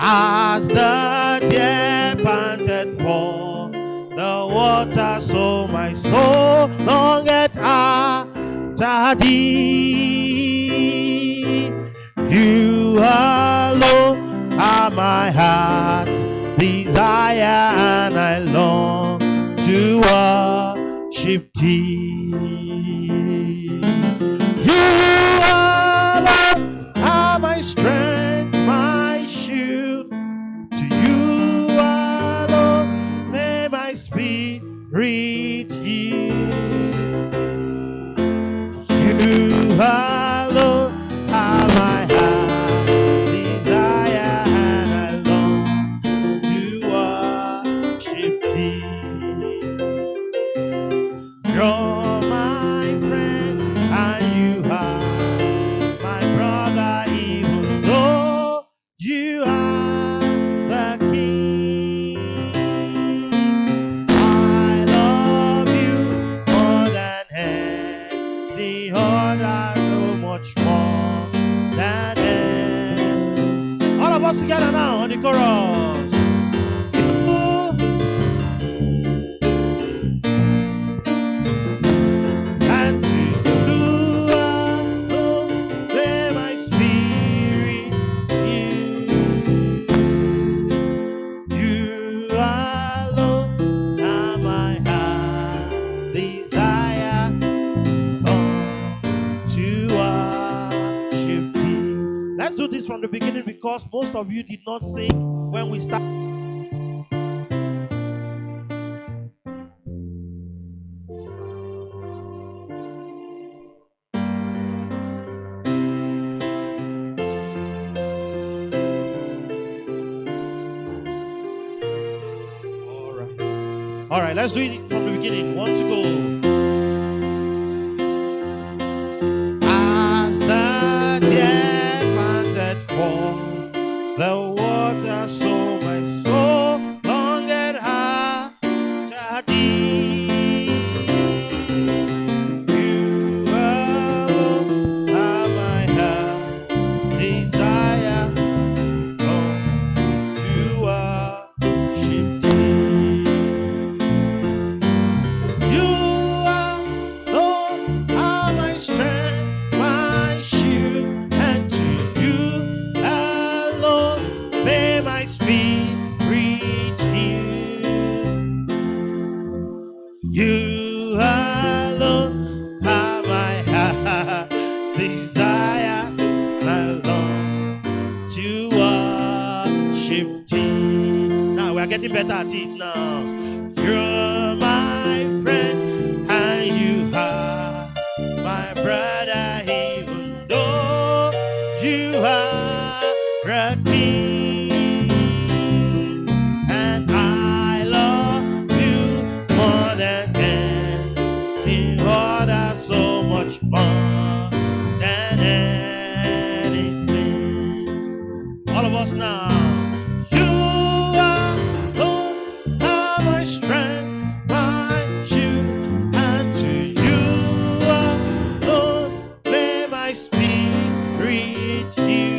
As the deer panted for the water, so my soul longeth after thee. You alone are my heart's desire, and I long to worship thee. You alone are my strength, my shield. To you alone may my spirit yield. You alone are my heart desire, and I long to worship thee. You're my friend, and you are my brother, even though you are the King. I love you more than any other, so much more than any. All of us together now on the chorus. And to you alone may my spirit yield. You alone are my heart desire, to worship thee. Let's do this from the beginning, because most of you did not sing when we start. All right, let's do it from the beginning. 1 to go. As the deer panted for the water, so my soul longeth after thee. You alone are my heart desire, long to worship thee. You alone are my strength, my shield, and to you alone may my spirit yield. You alone are my heart desire, I long to worship thee. Now we are getting better at it now. You're my friend, and you are my brother, even though you are a king. And I love you more than any other, so much more than anything. All of us now. You alone are my strength, my shield, and to you alone may my spirit yield.